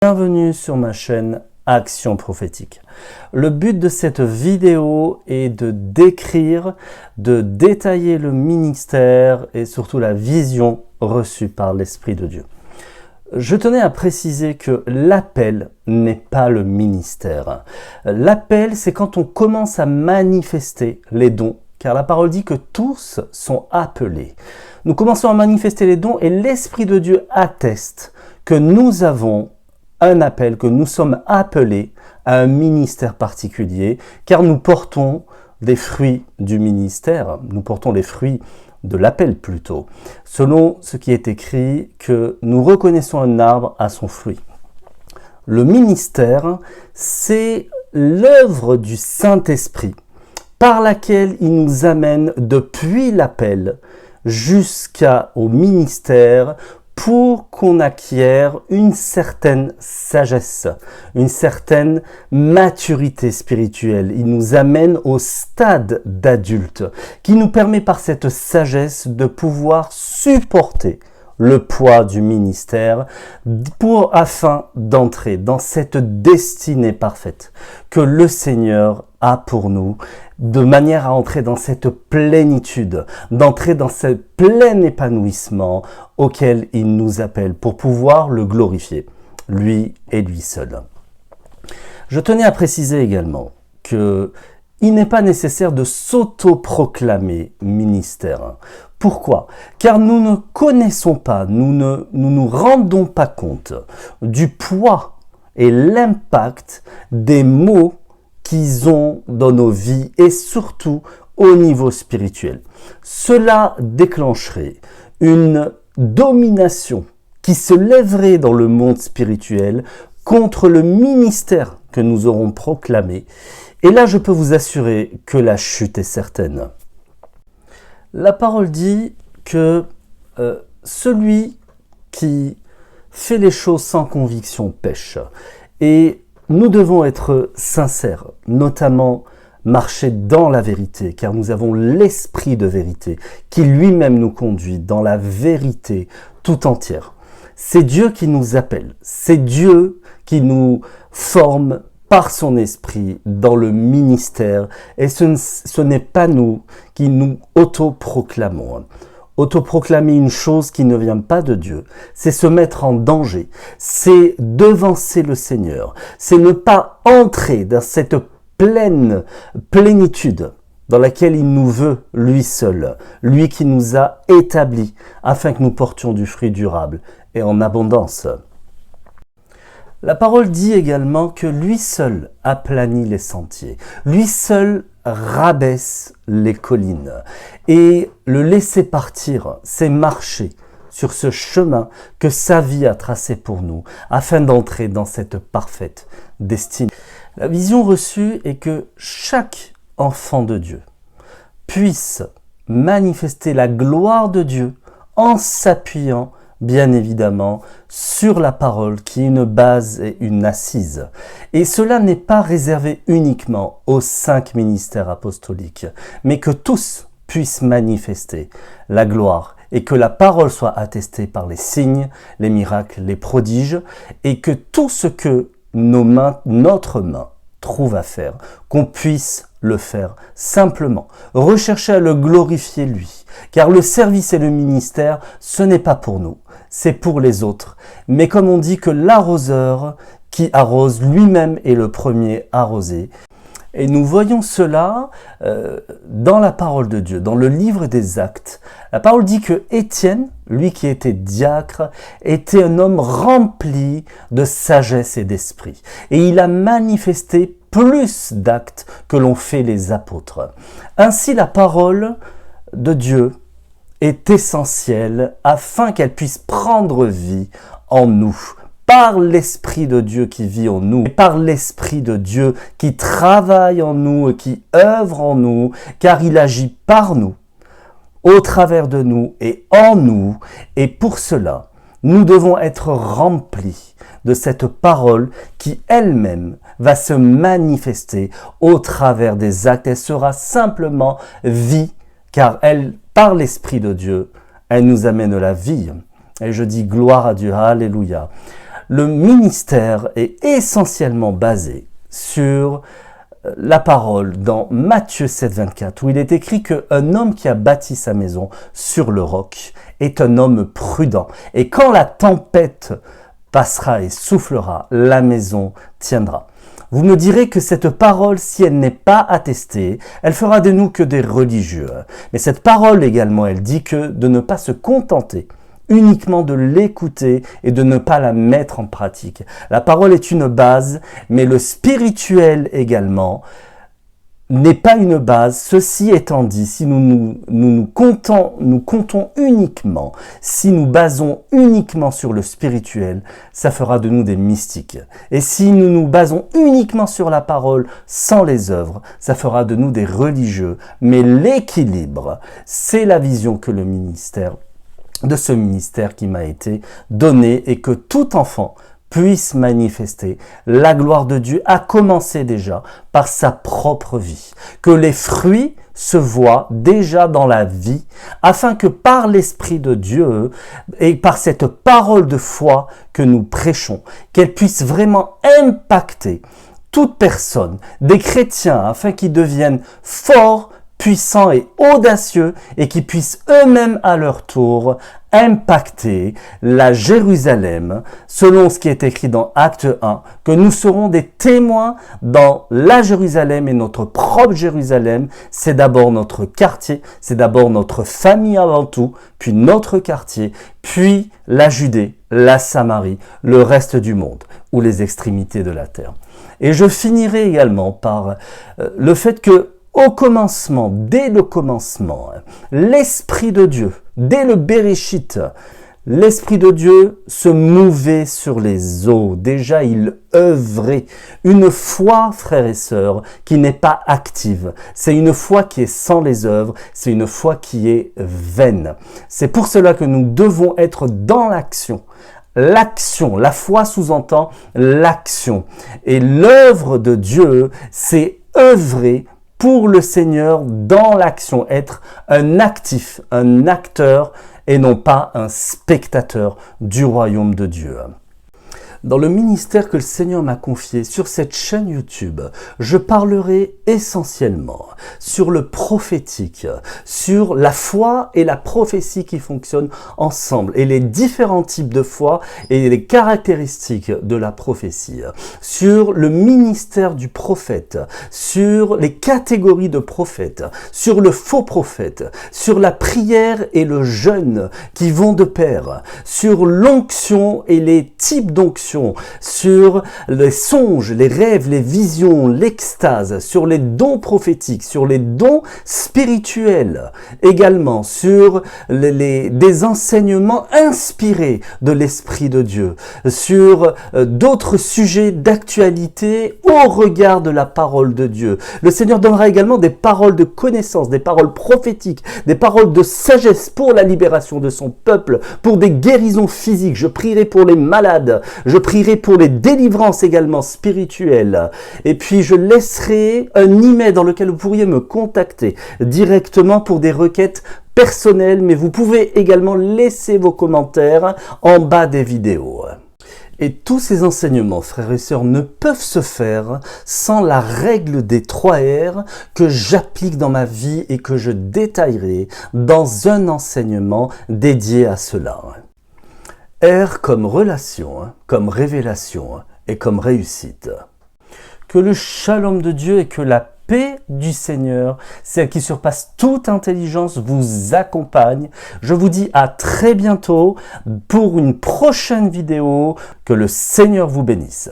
Bienvenue sur ma chaîne Action Prophétique. Le but de cette vidéo est de décrire, de détailler le ministère et surtout la vision reçue par l'Esprit de Dieu. Je tenais à préciser que l'appel n'est pas le ministère. L'appel, c'est quand on commence à manifester les dons, car la parole dit que tous sont appelés. Nous commençons à manifester les dons et l'Esprit de Dieu atteste que nous avons un appel, que nous sommes appelés à un ministère particulier, car nous portons des fruits du ministère, nous portons les fruits de l'appel plutôt, selon ce qui est écrit, que nous reconnaissons un arbre à son fruit. Le ministère, c'est l'œuvre du Saint-Esprit, par laquelle il nous amène depuis l'appel jusqu'au ministère, pour qu'on acquiert une certaine sagesse, une certaine maturité spirituelle. Il nous amène au stade d'adulte, qui nous permet par cette sagesse de pouvoir supporter le poids du ministère afin d'entrer dans cette destinée parfaite que le Seigneur a pour nous, de manière à entrer dans cette plénitude, d'entrer dans ce plein épanouissement auquel il nous appelle pour pouvoir le glorifier, lui et lui seul. Je tenais à préciser également que il n'est pas nécessaire de s'autoproclamer ministère. Pourquoi? Car nous ne connaissons pas, nous nous rendons pas compte du poids et l'impact des mots qu'ils ont dans nos vies et surtout au niveau spirituel. Cela déclencherait une domination qui se lèverait dans le monde spirituel contre le ministère que nous aurons proclamé. Et là, je peux vous assurer que la chute est certaine. La parole dit que celui qui fait les choses sans conviction pêche. Et nous devons être sincères, notamment marcher dans la vérité, car nous avons l'esprit de vérité qui lui-même nous conduit dans la vérité tout entière. C'est Dieu qui nous appelle, c'est Dieu qui nous forme par son esprit dans le ministère, et ce n'est pas nous qui nous autoproclamons. Autoproclamer une chose qui ne vient pas de Dieu, c'est se mettre en danger, c'est devancer le Seigneur, c'est ne pas entrer dans cette plénitude dans laquelle il nous veut, lui seul, lui qui nous a établis, afin que nous portions du fruit durable et en abondance. La parole dit également que lui seul aplanit les sentiers, lui seul rabaisse les collines. Et le laisser partir, c'est marcher sur ce chemin que sa vie a tracé pour nous, afin d'entrer dans cette parfaite destinée. La vision reçue est que chaque enfant de Dieu puisse manifester la gloire de Dieu en s'appuyant bien évidemment sur la parole qui est une base et une assise. Et cela n'est pas réservé uniquement aux 5 ministères apostoliques, mais que tous puissent manifester la gloire et que la parole soit attestée par les signes, les miracles, les prodiges, et que tout ce que notre main trouve à faire, qu'on puisse le faire simplement. Rechercher à le glorifier lui, car le service et le ministère, ce n'est pas pour nous, c'est pour les autres. Mais comme on dit que l'arroseur qui arrose lui-même est le premier arrosé. Et nous voyons cela dans la parole de Dieu, dans le livre des Actes. La parole dit que Étienne, lui qui était diacre, était un homme rempli de sagesse et d'esprit. Et il a manifesté plus d'actes que l'ont fait les apôtres. Ainsi, la parole de Dieu est essentielle afin qu'elle puisse prendre vie en nous, par l'Esprit de Dieu qui vit en nous, et par l'Esprit de Dieu qui travaille en nous et qui œuvre en nous, car il agit par nous, au travers de nous et en nous. Et pour cela, nous devons être remplis de cette parole qui elle-même va se manifester au travers des actes. Elle sera simplement vie, car elle, par l'Esprit de Dieu, elle nous amène la vie. Et je dis gloire à Dieu, alléluia. le ministère est essentiellement basé sur la parole dans Matthieu 7, 24, où il est écrit qu'un homme qui a bâti sa maison sur le roc est un homme prudent. Et quand la tempête passera et soufflera, la maison tiendra. Vous me direz que cette parole, si elle n'est pas attestée, elle fera de nous que des religieux. Mais cette parole également, elle dit que de ne pas se contenter uniquement de l'écouter et de ne pas la mettre en pratique. La parole est une base, mais le spirituel également n'est pas une base. Ceci étant dit, si nous comptons uniquement, si nous basons uniquement sur le spirituel, ça fera de nous des mystiques. Et si nous nous basons uniquement sur la parole sans les œuvres, ça fera de nous des religieux. Mais l'équilibre, c'est la vision que de ce ministère qui m'a été donné et que tout enfant puisse manifester la gloire de Dieu, a commencé déjà par sa propre vie. Que les fruits se voient déjà dans la vie, afin que par l'Esprit de Dieu et par cette parole de foi que nous prêchons, qu'elle puisse vraiment impacter toute personne, des chrétiens, afin qu'ils deviennent forts, puissants et audacieux et qui puissent eux-mêmes à leur tour impacter la Jérusalem, selon ce qui est écrit dans Acte 1, que nous serons des témoins dans la Jérusalem et notre propre Jérusalem. C'est d'abord notre quartier, c'est d'abord notre famille avant tout, puis notre quartier, puis la Judée, la Samarie, le reste du monde ou les extrémités de la terre. Et je finirai également par le fait que au commencement, dès le commencement, l'Esprit de Dieu, dès le Béréchit, l'Esprit de Dieu se mouvait sur les eaux. Déjà, il œuvrait. Une foi, frères et sœurs, qui n'est pas active. C'est une foi qui est sans les œuvres. C'est une foi qui est vaine. C'est pour cela que nous devons être dans l'action. L'action, la foi sous-entend l'action. Et l'œuvre de Dieu, c'est œuvrer pour le Seigneur dans l'action, être un actif, un acteur et non pas un spectateur du royaume de Dieu. Dans le ministère que le Seigneur m'a confié sur cette chaîne YouTube, je parlerai essentiellement sur le prophétique, sur la foi et la prophétie qui fonctionnent ensemble et les différents types de foi et les caractéristiques de la prophétie, sur le ministère du prophète, sur les catégories de prophètes, sur le faux prophète, sur la prière et le jeûne qui vont de pair, sur l'onction et les types d'onction, sur les songes, les rêves, les visions, l'extase, sur les dons prophétiques, sur les dons spirituels, également sur des enseignements inspirés de l'Esprit de Dieu, sur d'autres sujets d'actualité au regard de la parole de Dieu. Le Seigneur donnera également des paroles de connaissance, des paroles prophétiques, des paroles de sagesse pour la libération de son peuple, pour des guérisons physiques. Je prierai pour les malades, je prierai pour les délivrances également spirituelles. Et puis je laisserai un email dans lequel vous pourriez me contacter directement pour des requêtes personnelles, mais vous pouvez également laisser vos commentaires en bas des vidéos. Et tous ces enseignements, frères et sœurs, ne peuvent se faire sans la règle des 3 R que j'applique dans ma vie et que je détaillerai dans un enseignement dédié à cela. R comme relation, comme révélation et comme réussite. Que le shalom de Dieu et que la paix du Seigneur, celle qui surpasse toute intelligence, vous accompagne. Je vous dis à très bientôt pour une prochaine vidéo. Que le Seigneur vous bénisse.